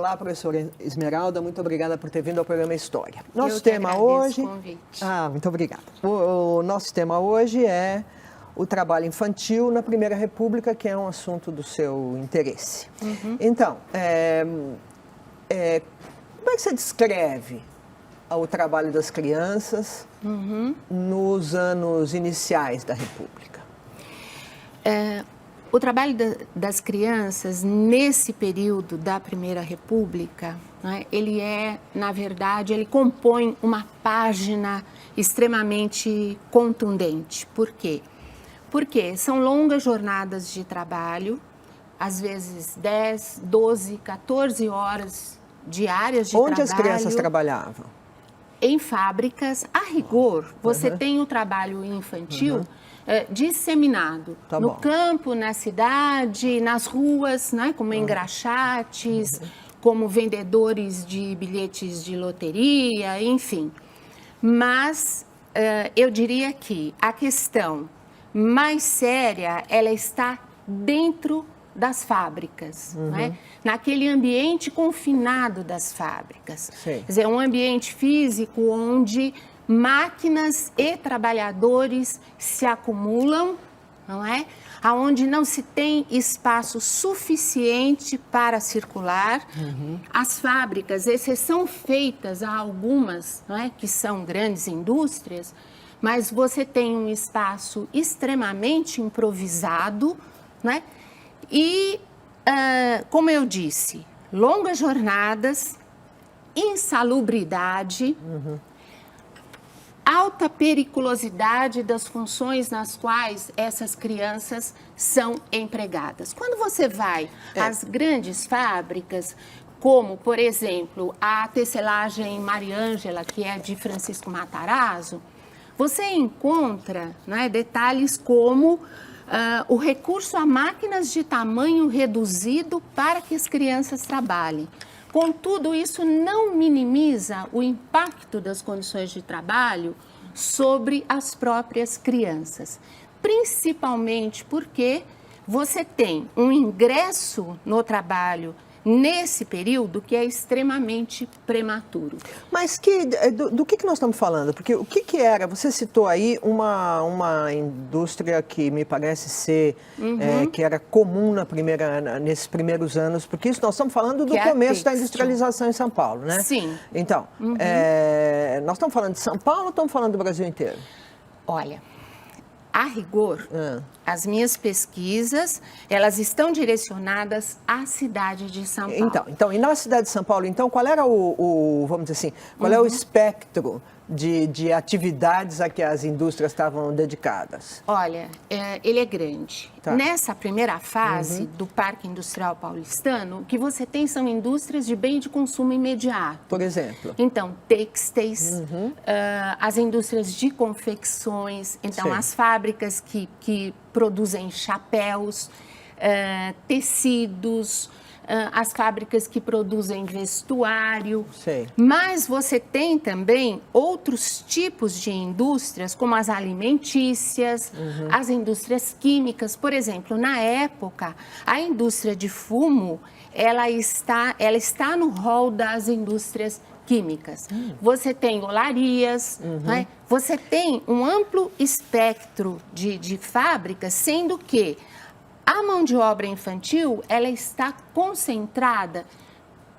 Olá, professora Esmeralda, muito obrigada por ter vindo ao programa História. Nosso tema hoje... muito obrigada. O nosso tema hoje é o trabalho infantil na Primeira República, que é um assunto do seu interesse. Então, como é que você descreve o trabalho das crianças nos anos iniciais da República? O trabalho das crianças nesse período da Primeira República, né, na verdade, ele compõe uma página extremamente contundente. Por quê? Porque são longas jornadas de trabalho, às vezes 10, 12, 14 horas diárias de trabalho. Onde as crianças trabalhavam? Em fábricas. A rigor, você tem o trabalho infantil disseminado no campo, na cidade, nas ruas, né, como engraxates, como vendedores de bilhetes de loteria, enfim. Mas eu diria que a questão mais séria, ela está dentro das fábricas, né? Naquele ambiente confinado das fábricas. Sim. Quer dizer, um ambiente físico onde máquinas e trabalhadores se acumulam, não é? Onde não se tem espaço suficiente para circular. As fábricas, exceção feitas a algumas, não é? Que são grandes indústrias, mas você tem um espaço extremamente improvisado, né? E, como eu disse, longas jornadas, insalubridade, alta periculosidade das funções nas quais essas crianças são empregadas. Quando você vai às grandes fábricas, como, por exemplo, a tecelagem Mariângela, que é de Francisco Matarazzo, você encontra, né, detalhes como o recurso a máquinas de tamanho reduzido para que as crianças trabalhem. Contudo, isso não minimiza o impacto das condições de trabalho sobre as próprias crianças, principalmente porque você tem um ingresso no trabalho nesse período que é extremamente prematuro. Mas do que nós estamos falando? Porque o que era? Você citou aí uma indústria que me parece ser que era comum nesses primeiros anos, porque isso nós estamos falando do começo da industrialização em São Paulo, né? Sim. Então, nós estamos falando de São Paulo ou estamos falando do Brasil inteiro? Olha, a rigor, as minhas pesquisas, elas estão direcionadas à cidade de São Paulo. Então, e na cidade de São Paulo, então, qual era vamos dizer assim, qual é o espectro de atividades a que as indústrias estavam dedicadas? Olha, ele é grande. Tá. Nessa primeira fase do Parque Industrial Paulistano, o que você tem são indústrias de bem de consumo imediato. Por exemplo? Então, têxteis, as indústrias de confecções, então Sim. as fábricas que produzem chapéus, tecidos, as fábricas que produzem vestuário. Sei. Mas você tem também outros tipos de indústrias, como as alimentícias, as indústrias químicas. Por exemplo, na época, a indústria de fumo, ela está no rol das indústrias químicas. Você tem olarias, né? Você tem um amplo espectro de fábricas, sendo que a mão de obra infantil, ela está concentrada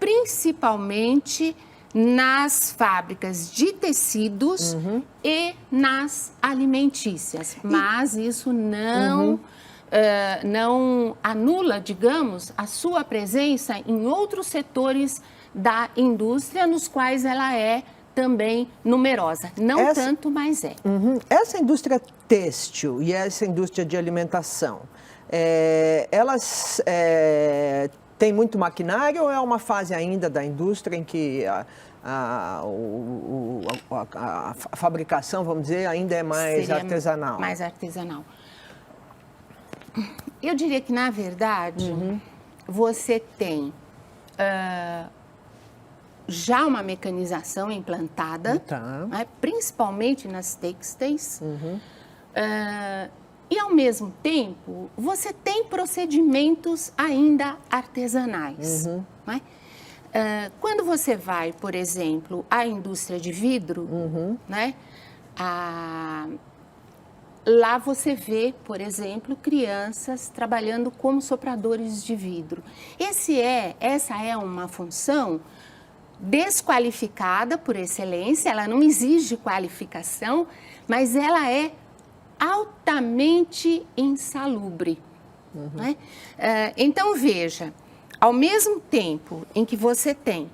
principalmente nas fábricas de tecidos e nas alimentícias. Mas isso não anula, digamos, a sua presença em outros setores da indústria, nos quais ela é também numerosa. Não tanto, mas é. Essa indústria têxtil e essa indústria de alimentação, elas têm muito maquinário ou é uma fase ainda da indústria em que a fabricação, vamos dizer, ainda é mais artesanal? Mais artesanal. Eu diria que, na verdade, você tem já uma mecanização implantada, né, principalmente nas têxteis, e, ao mesmo tempo, você tem procedimentos ainda artesanais. Né? Quando você vai, por exemplo, à indústria de vidro, né? Lá você vê, por exemplo, crianças trabalhando como sopradores de vidro. Essa é uma função desqualificada por excelência, ela não exige qualificação, mas ela é altamente insalubre. Né? Então, veja, ao mesmo tempo em que você tem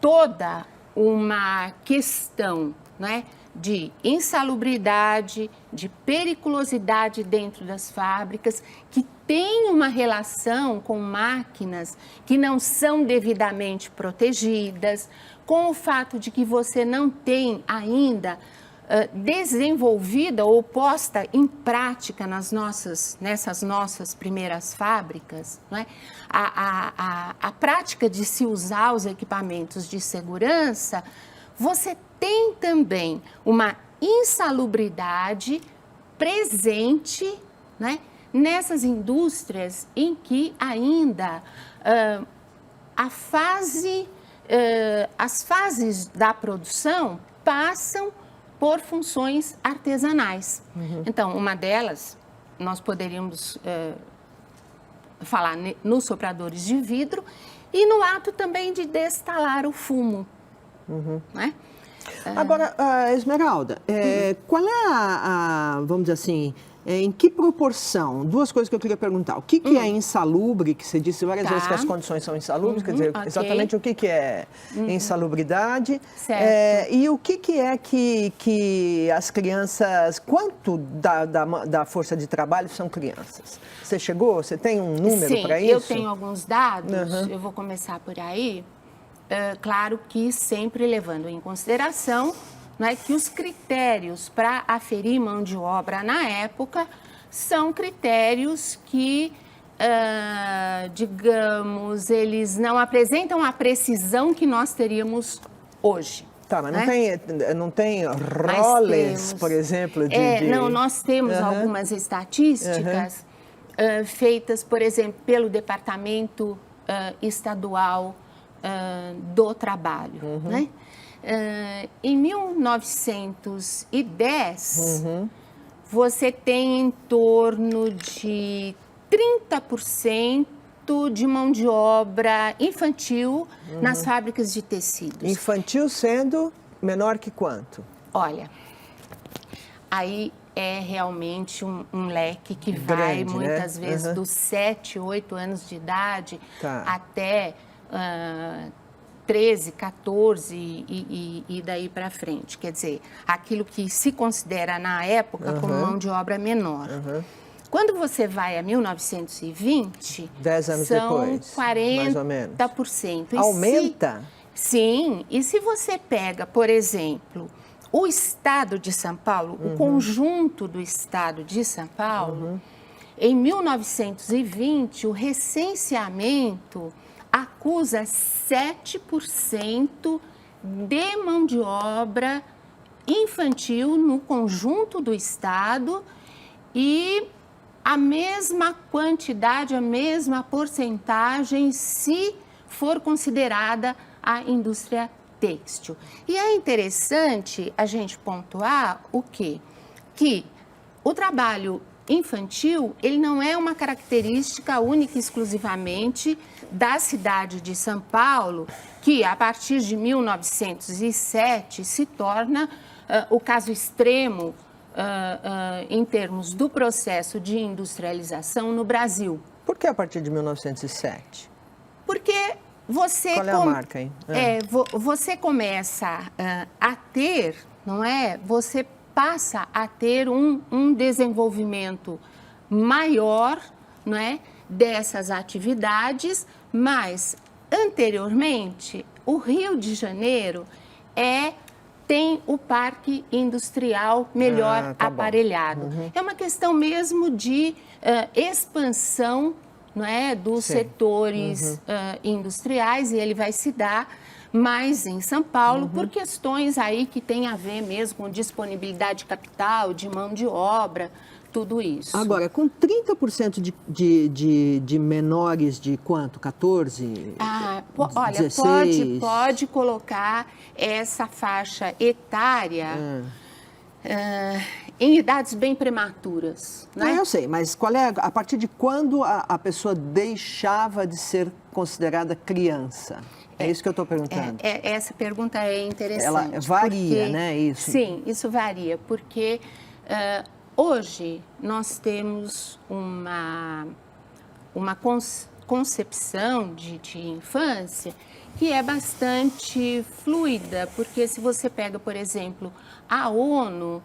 toda uma questão, né, de insalubridade, de periculosidade dentro das fábricas, que tem uma relação com máquinas que não são devidamente protegidas, com o fato de que você não tem ainda desenvolvida ou posta em prática nessas nossas primeiras fábricas, não é? A prática de se usar os equipamentos de segurança, você tem também uma insalubridade presente, né, nessas indústrias em que ainda as fases da produção passam por funções artesanais. Então, uma delas, nós poderíamos falar nos sopradores de vidro e no ato também de destalar o fumo. Né? Agora, Esmeralda, qual é vamos dizer assim, em que proporção? Duas coisas que eu queria perguntar. O que é insalubre, que você disse várias vezes que as condições são insalubres, quer dizer, exatamente o que é insalubridade, e o que é que as crianças, quanto da força de trabalho são crianças? Você tem um número para isso? Sim, eu tenho alguns dados, eu vou começar por aí. Claro que sempre levando em consideração, né, que os critérios para aferir mão de obra na época são critérios que, digamos, eles não apresentam a precisão que nós teríamos hoje. Tá, mas não tem roles, por exemplo? Não, nós temos algumas estatísticas feitas, por exemplo, pelo Departamento Estadual do Trabalho, né? Em 1910, você tem em torno de 30% de mão de obra infantil nas fábricas de tecidos. Infantil sendo menor que quanto? Olha, aí é realmente um leque que vai muitas vezes dos 7, 8 anos de idade até 13, 14 e daí para frente. Quer dizer, aquilo que se considera na época como mão de obra menor. Quando você vai a 1920, 10 anos são depois, 40%. Mais ou menos. Aumenta? Sim. E se você pega, por exemplo, o estado de São Paulo, o conjunto do estado de São Paulo, em 1920, o recenseamento acusa 7% de mão de obra infantil no conjunto do estado e a mesma quantidade, a mesma porcentagem se for considerada a indústria têxtil. E é interessante a gente pontuar o quê? Que o trabalho infantil, ele não é uma característica única e exclusivamente da cidade de São Paulo, que a partir de 1907 se torna o caso extremo em termos do processo de industrialização no Brasil. Por que a partir de 1907? Porque você... Qual é a marca, hein? Você começa a ter, não é? Você passa a ter um desenvolvimento maior, não é, dessas atividades, mas anteriormente o Rio de Janeiro tem o parque industrial melhor aparelhado. É uma questão mesmo de expansão, não é, dos setores industriais, e ele vai se dar mais em São Paulo por questões aí que tem a ver mesmo com disponibilidade de capital, de mão de obra, tudo isso. Agora, com 30% de menores de quanto? 14? Olha, 16? pode colocar essa faixa etária em idades bem prematuras, né? Eu sei, mas qual é a partir de quando a pessoa deixava de ser considerada criança? É isso que eu estou perguntando. Essa pergunta é interessante. Ela varia, porque, né? Isso. Sim, isso varia, porque hoje nós temos uma concepção de infância que é bastante fluida, porque se você pega, por exemplo, a ONU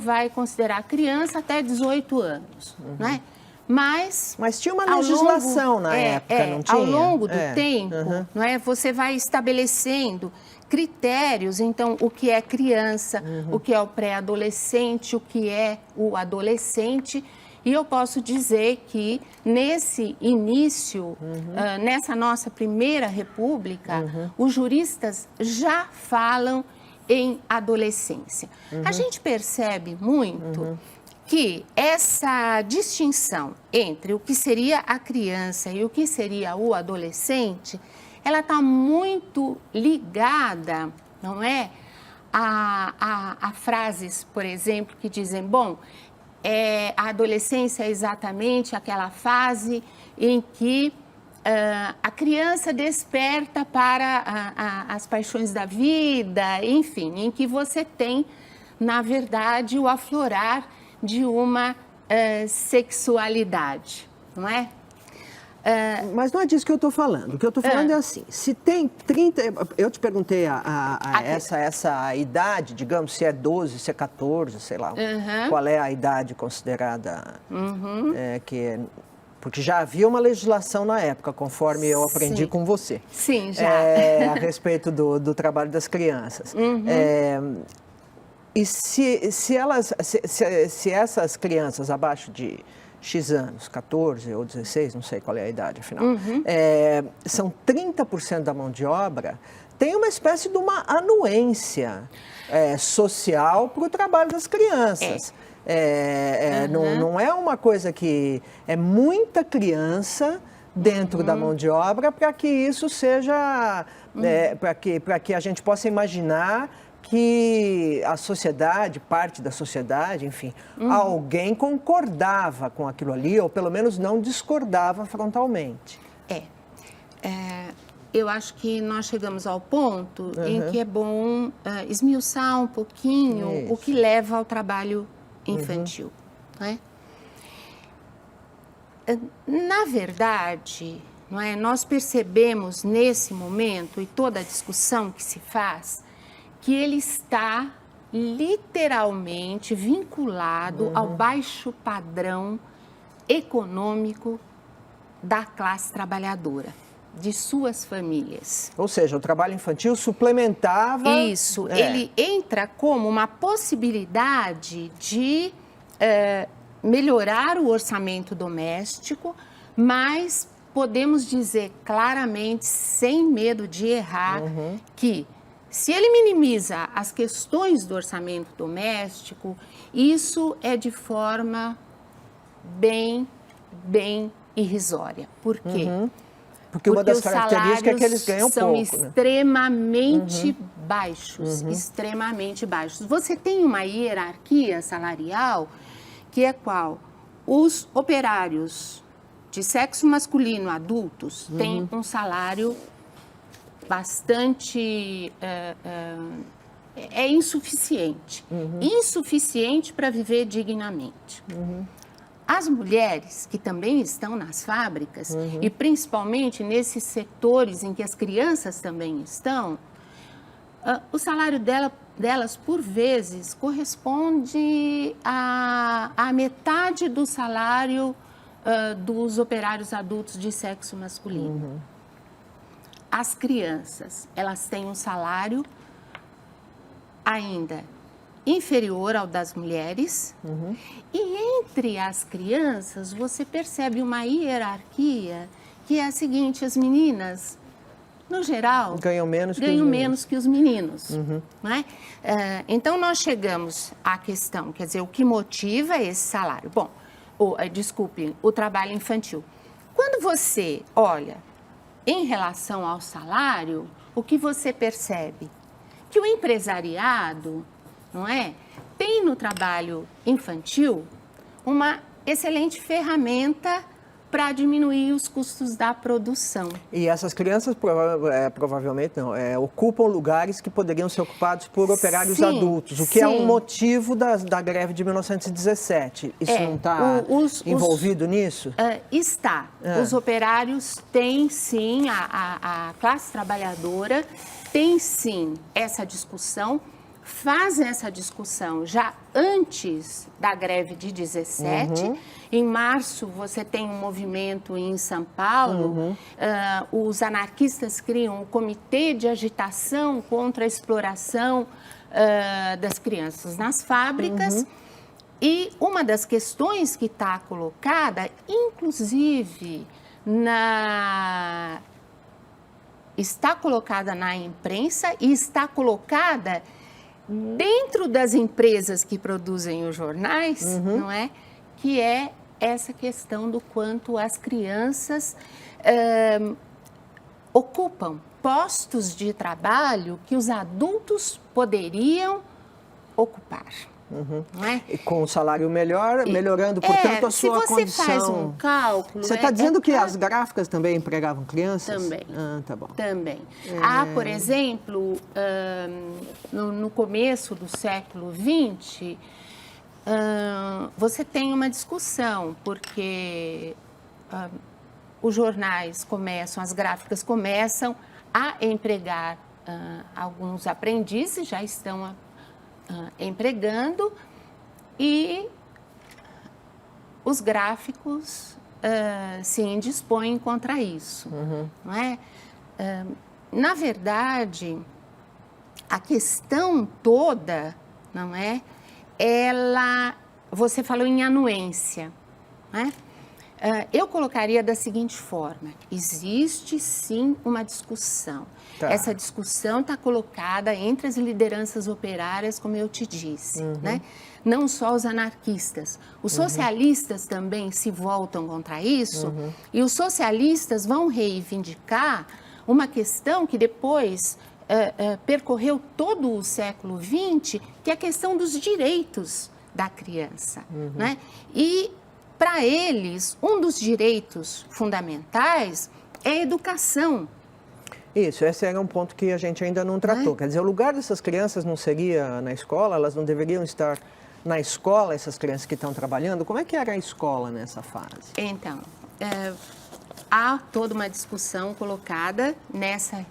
vai considerar criança até 18 anos, né? Mas tinha uma legislação na época, não tinha? Ao longo do tempo, não é? Você vai estabelecendo critérios, então, o que é criança, o que é o pré-adolescente, o que é o adolescente. E eu posso dizer que nesse início, nessa nossa primeira república, os juristas já falam em adolescência. A gente percebe muito que essa distinção entre o que seria a criança e o que seria o adolescente, ela está muito ligada, não é, a frases, por exemplo, que dizem, bom, a adolescência é exatamente aquela fase em que a criança desperta para as paixões da vida, enfim, em que você tem, na verdade, o aflorar de uma sexualidade, não é? Mas não é disso que eu estou falando. O que eu estou falando é assim, se tem 30... Eu te perguntei essa idade, digamos, se é 12, se é 14, sei lá, qual é a idade considerada porque já havia uma legislação na época, conforme eu aprendi com você. Sim, já. A respeito do trabalho das crianças. E se essas crianças abaixo de X anos, 14 ou 16, não sei qual é a idade, afinal, são 30% da mão de obra, tem uma espécie de uma anuência social para o trabalho das crianças. Não é uma coisa que... É muita criança dentro da mão de obra para que isso seja... para que a gente possa imaginar que a sociedade, parte da sociedade, enfim, alguém concordava com aquilo ali, ou pelo menos não discordava frontalmente. Eu acho que nós chegamos ao ponto em que é bom esmiuçar um pouquinho o que leva ao trabalho infantil, né? Na verdade, não é, nós percebemos nesse momento, e toda a discussão que se faz, que ele está literalmente vinculado ao baixo padrão econômico da classe trabalhadora, de suas famílias. Ou seja, o trabalho infantil suplementava... Isso, ele entra como uma possibilidade de melhorar o orçamento doméstico, mas podemos dizer claramente, sem medo de errar, que se ele minimiza as questões do orçamento doméstico, isso é de forma bem irrisória. Por quê? Porque uma das características é que eles ganham são pouco, extremamente baixos, extremamente baixos. Você tem uma hierarquia salarial que é qual? Os operários de sexo masculino adultos têm um salário bastante... insuficiente. Insuficiente para viver dignamente. As mulheres que também estão nas fábricas, e principalmente nesses setores em que as crianças também estão, o salário delas, por vezes, corresponde à metade do salário dos operários adultos de sexo masculino. As crianças, elas têm um salário ainda inferior ao das mulheres, e entre as crianças você percebe uma hierarquia que é a seguinte: as meninas no geral, ganham menos que os meninos. Não é? Então, nós chegamos à questão, quer dizer, o que motiva esse salário? Bom, o trabalho infantil. Quando você olha em relação ao salário, o que você percebe? Que o empresariado, não é, tem no trabalho infantil uma excelente ferramenta para diminuir os custos da produção. E essas crianças provavelmente ocupam lugares que poderiam ser ocupados por operários adultos, o que é um motivo da greve de 1917. Isso não está envolvido nisso? Está. Os operários têm sim, a classe trabalhadora tem sim essa discussão, fazem essa discussão já antes da greve de 17. Em março, você tem um movimento em São Paulo, os anarquistas criam um comitê de agitação contra a exploração das crianças nas fábricas. E uma das questões que está colocada, inclusive, está colocada na imprensa e está colocada dentro das empresas que produzem os jornais, não é? Que é essa questão do quanto as crianças ocupam postos de trabalho que os adultos poderiam ocupar. Não é? E com um salário melhor, melhorando, portanto, a sua condição. Se você faz um cálculo... Você está dizendo que as gráficas também empregavam crianças? Também. Tá bom. Também. Por exemplo, no começo do século XX, você tem uma discussão, porque os jornais começam, as gráficas começam a empregar alguns aprendizes, já estão empregando, e os gráficos se indispõem contra isso. Não é? Na verdade, a questão toda, não é? Você falou em anuência, né? Eu colocaria da seguinte forma: existe sim uma discussão. Tá. Essa discussão está colocada entre as lideranças operárias, como eu te disse, né? Não só os anarquistas. Os socialistas também se voltam contra isso, e os socialistas vão reivindicar uma questão que depois percorreu todo o século XX, que é a questão dos direitos da criança, né? E, para eles, um dos direitos fundamentais é a educação. Isso, esse era um ponto que a gente ainda não tratou. Quer dizer, o lugar dessas crianças não seria na escola? Elas não deveriam estar na escola, essas crianças que estão trabalhando? Como é que era a escola nessa fase? Então, há toda uma discussão colocada nessa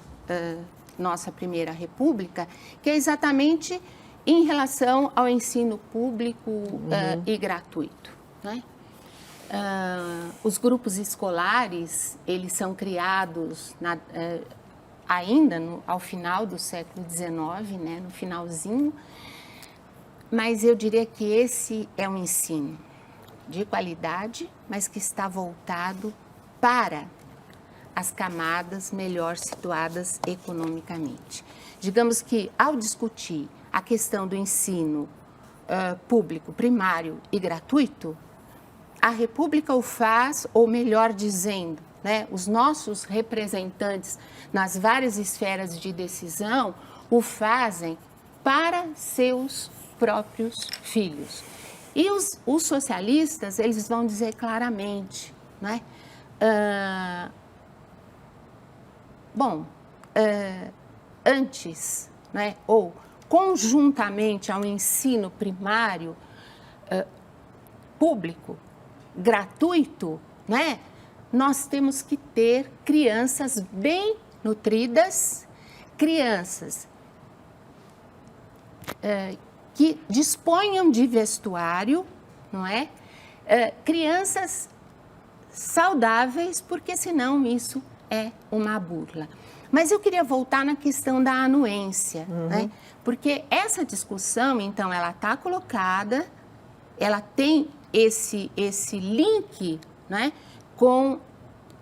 nossa primeira república, que é exatamente em relação ao ensino público e gratuito, né? Os grupos escolares, eles são criados ainda ao final do século XIX, né, no finalzinho, mas eu diria que esse é um ensino de qualidade, mas que está voltado para as camadas melhor situadas economicamente. Digamos que, ao discutir a questão do ensino público, primário e gratuito, a República o faz, ou melhor dizendo, né, os nossos representantes nas várias esferas de decisão o fazem para seus próprios filhos. E os socialistas, eles vão dizer claramente, né, antes, né, ou conjuntamente ao ensino primário público, gratuito, né, nós temos que ter crianças bem nutridas, crianças que disponham de vestuário, não é? Crianças saudáveis, porque senão isso é uma burla. Mas eu queria voltar na questão da anuência, né? Porque essa discussão, então, ela está colocada, ela tem esse link, né, com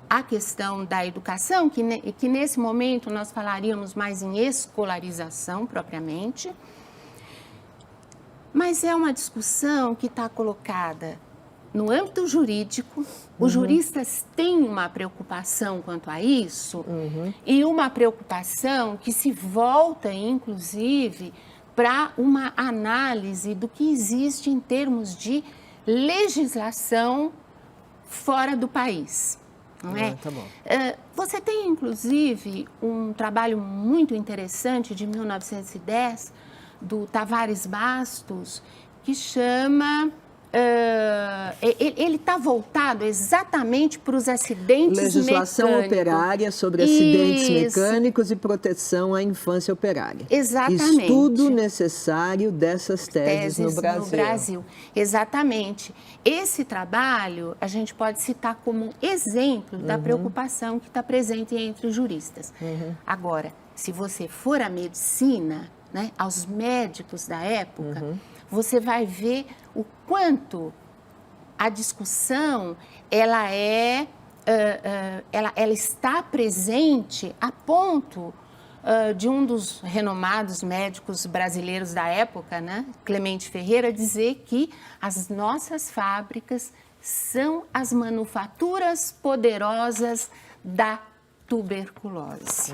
a questão da educação, que nesse momento nós falaríamos mais em escolarização propriamente, mas é uma discussão que está colocada no âmbito jurídico. Os juristas têm uma preocupação quanto a isso, e uma preocupação que se volta, inclusive, para uma análise do que existe em termos de legislação fora do país. Não é? Tá bom. Você tem, inclusive, um trabalho muito interessante de 1910, do Tavares Bastos, que chama... ele está voltado exatamente para os acidentes Legislação mecânicos. operária sobre acidentes Isso. mecânicos e proteção à infância operária. Exatamente. Estudo necessário dessas teses no Brasil. Exatamente. Esse trabalho a gente pode citar como exemplo da preocupação que está presente entre os juristas. Agora, se você for à medicina, né, aos médicos da época, você vai ver o quanto a discussão ela está presente a ponto de um dos renomados médicos brasileiros da época, né, Clemente Ferreira, dizer que as nossas fábricas são as manufaturas poderosas da tuberculose.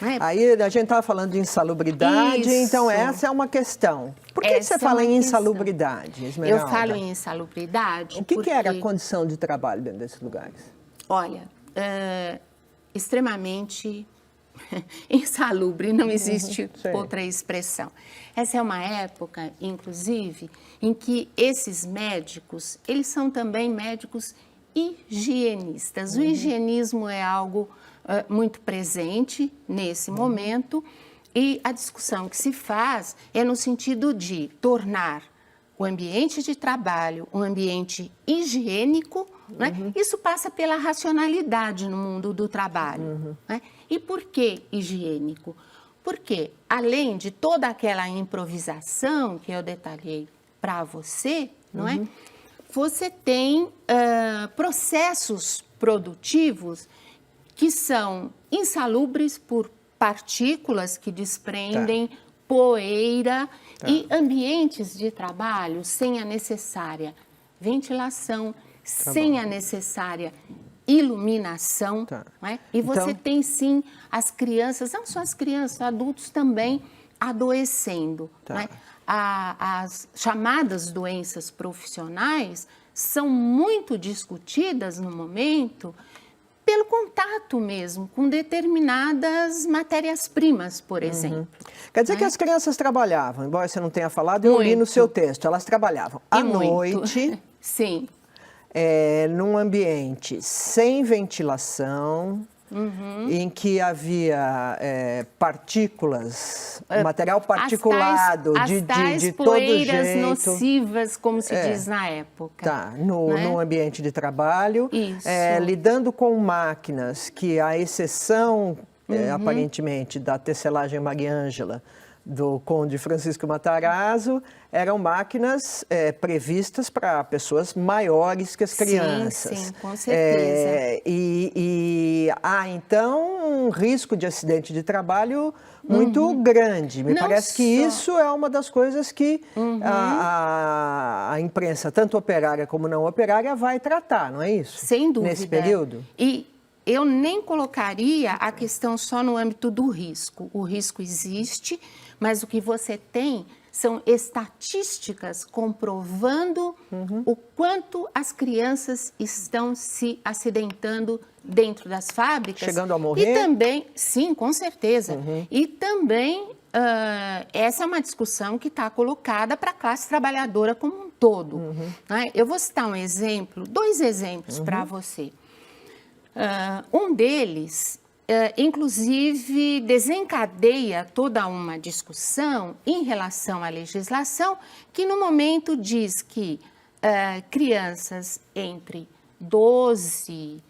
Né? Aí a gente estava falando de insalubridade, Isso. então essa é uma questão. Por que você fala em insalubridade, Esmeralda? Eu falo em insalubridade O que porque, era a condição de trabalho dentro desses lugares? olha, extremamente insalubre, não existe outra expressão. Essa é uma época, inclusive, em que esses médicos, eles são também médicos higienistas. O higienismo é algo muito presente nesse momento, e a discussão que se faz é no sentido de tornar o ambiente de trabalho um ambiente higiênico, né? Isso passa pela racionalidade no mundo do trabalho. Né? E por que higiênico? Porque, além de toda aquela improvisação que eu detalhei para você, não é? Você tem processos produtivos que são insalubres por partículas que desprendem poeira e ambientes de trabalho sem a necessária ventilação, sem a necessária iluminação. Não é? E você tem, sim, as crianças, não só as crianças, adultos também adoecendo. Não é? As chamadas doenças profissionais são muito discutidas no momento pelo contato mesmo com determinadas matérias-primas, por exemplo. Quer dizer que as crianças trabalhavam, embora você não tenha falado, eu li no seu texto, elas trabalhavam à noite, sim, num ambiente sem ventilação, em que havia partículas, material particulado as tais de todo jeito. poeiras nocivas, como se diz na época. No ambiente de trabalho, Isso. lidando com máquinas que, à exceção, aparentemente, da tecelagem Maria Ângela, do Conde Francisco Matarazzo, eram máquinas previstas para pessoas maiores que as crianças. Sim, com certeza. E há, então, um risco de acidente de trabalho muito grande. Me parece que isso é uma das coisas que a imprensa, tanto operária como não operária, vai tratar, não é isso? Sem dúvida. Nesse período? E eu nem colocaria a questão só no âmbito do risco. O risco existe, mas o que você tem são estatísticas comprovando o quanto as crianças estão se acidentando dentro das fábricas. Chegando a morrer? E também, sim, com certeza. E também, essa é uma discussão que está colocada para a classe trabalhadora como um todo. Né? Eu vou citar um exemplo, 2 exemplos para você. Um deles, inclusive, desencadeia toda uma discussão em relação à legislação, que no momento diz que crianças entre 12,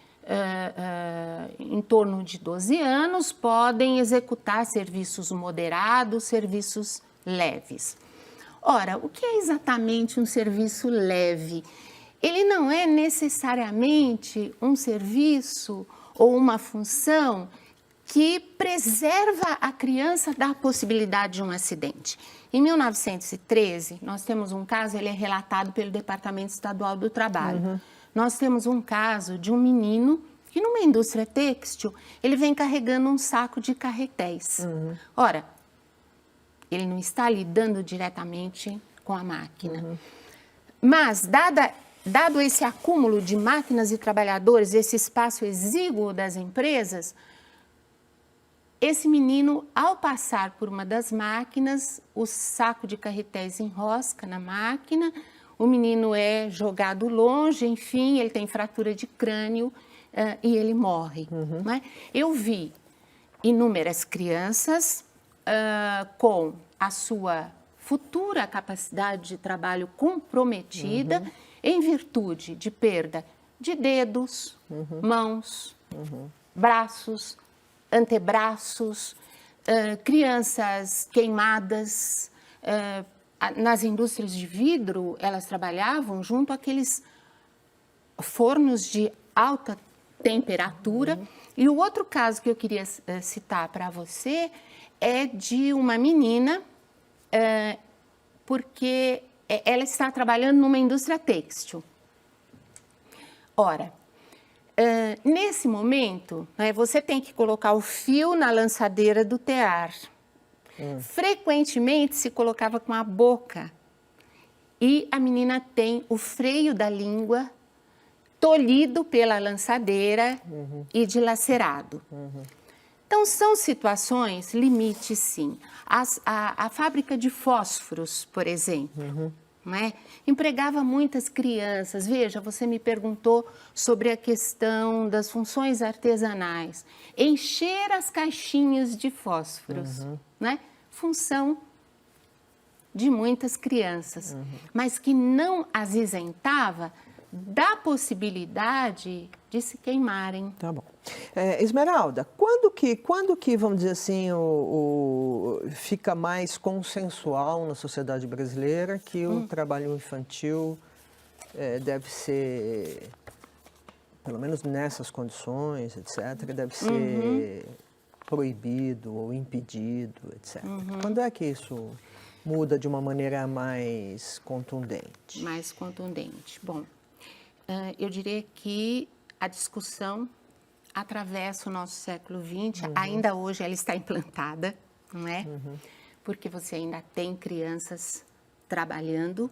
em torno de 12 anos, podem executar serviços moderados, serviços leves. Ora, o que é exatamente um serviço leve? ele não é necessariamente um serviço ou uma função que preserva a criança da possibilidade de um acidente. Em 1913, nós temos um caso, ele é relatado pelo Departamento Estadual do Trabalho. Nós temos um caso de um menino que numa indústria têxtil, ele vem carregando um saco de carretéis. Ora, ele não está lidando diretamente com a máquina. Mas, dado esse acúmulo de máquinas e trabalhadores, esse espaço exíguo das empresas, esse menino, ao passar por uma das máquinas, o saco de carretéis enrosca na máquina, o menino é jogado longe, enfim, ele tem fratura de crânio e ele morre. Né? Eu vi inúmeras crianças com a sua futura capacidade de trabalho comprometida em virtude de perda de dedos, mãos, braços, antebraços, crianças queimadas. Nas indústrias de vidro, elas trabalhavam junto àqueles fornos de alta temperatura. E o outro caso que eu queria citar para você é de uma menina, porque ela está trabalhando numa indústria têxtil. Ora, nesse momento, né, você tem que colocar o fio na lançadeira do tear. Frequentemente se colocava com a boca e a menina tem o freio da língua tolhido pela lançadeira e dilacerado. Então, são situações limite, sim. A fábrica de fósforos, por exemplo, né, empregava muitas crianças. Veja, você me perguntou sobre a questão das funções artesanais. Encher as caixinhas de fósforos, né? Função de muitas crianças, mas que não as isentava da possibilidade de se queimarem. Tá bom. Esmeralda, quando que, vamos dizer assim, fica mais consensual na sociedade brasileira que o trabalho infantil deve ser, pelo menos nessas condições, etc., deve ser proibido ou impedido, etc. Quando é que isso muda de uma maneira mais contundente? Mais contundente. Bom, eu diria que a discussão atravessa o nosso século XX, ainda hoje ela está implantada, não é? Porque você ainda tem crianças trabalhando,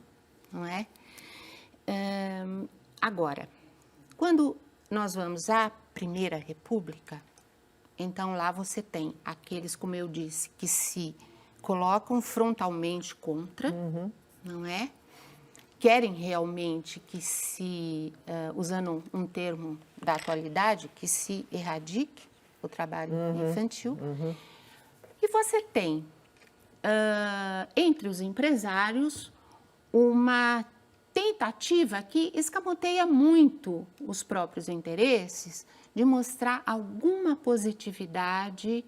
não é? Agora, quando nós vamos à Primeira República, então lá você tem aqueles, como eu disse, que se colocam frontalmente contra, não é? Querem realmente que se, usando um termo da atualidade, que se erradique o trabalho infantil. E você tem, entre os empresários, uma tentativa que escamoteia muito os próprios interesses de mostrar alguma positividade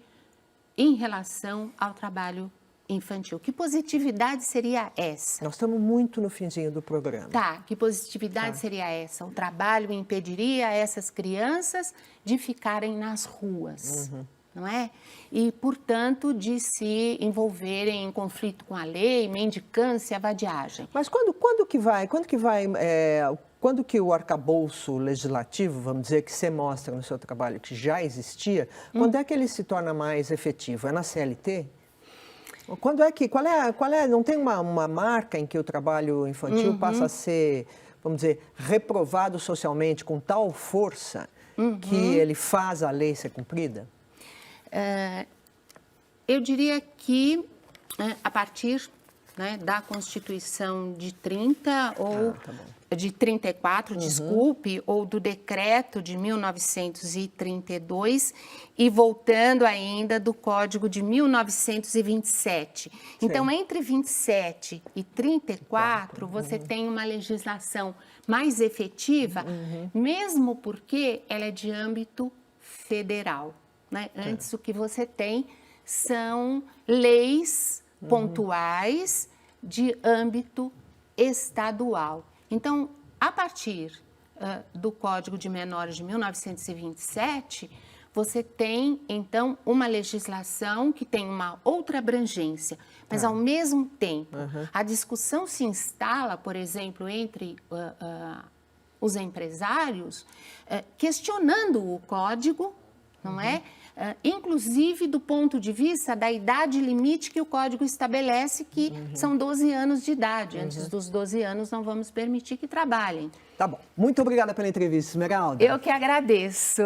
em relação ao trabalho infantil. Que positividade seria essa? Nós estamos muito no finzinho do programa. Tá, que positividade seria essa? O trabalho impediria essas crianças de ficarem nas ruas, não é? E, portanto, de se envolverem em conflito com a lei, mendicância, vadiagem. Mas quando que o arcabouço legislativo, vamos dizer, que você mostra no seu trabalho que já existia, quando é que ele se torna mais efetivo? É na CLT? Quando é que, não tem uma marca em que o trabalho infantil passa a ser, vamos dizer, reprovado socialmente com tal força que ele faz a lei ser cumprida? Eu diria que a partir, né, da Constituição de 30 ou de 34, desculpe, ou do decreto de 1932 e voltando ainda do Código de 1927. Sim. Então, entre 27 e 34, você tem uma legislação mais efetiva, mesmo porque ela é de âmbito federal, né? Antes, o que você tem são leis pontuais de âmbito estadual. Então, a partir do Código de Menores de 1927, você tem, então, uma legislação que tem uma outra abrangência, mas, ao mesmo tempo, a discussão se instala, por exemplo, entre os empresários, questionando o código, não é? Inclusive do ponto de vista da idade limite que o código estabelece, que são 12 anos de idade. Antes dos 12 anos não vamos permitir que trabalhem. Tá bom. Muito obrigada pela entrevista, Esmeralda. Eu que agradeço.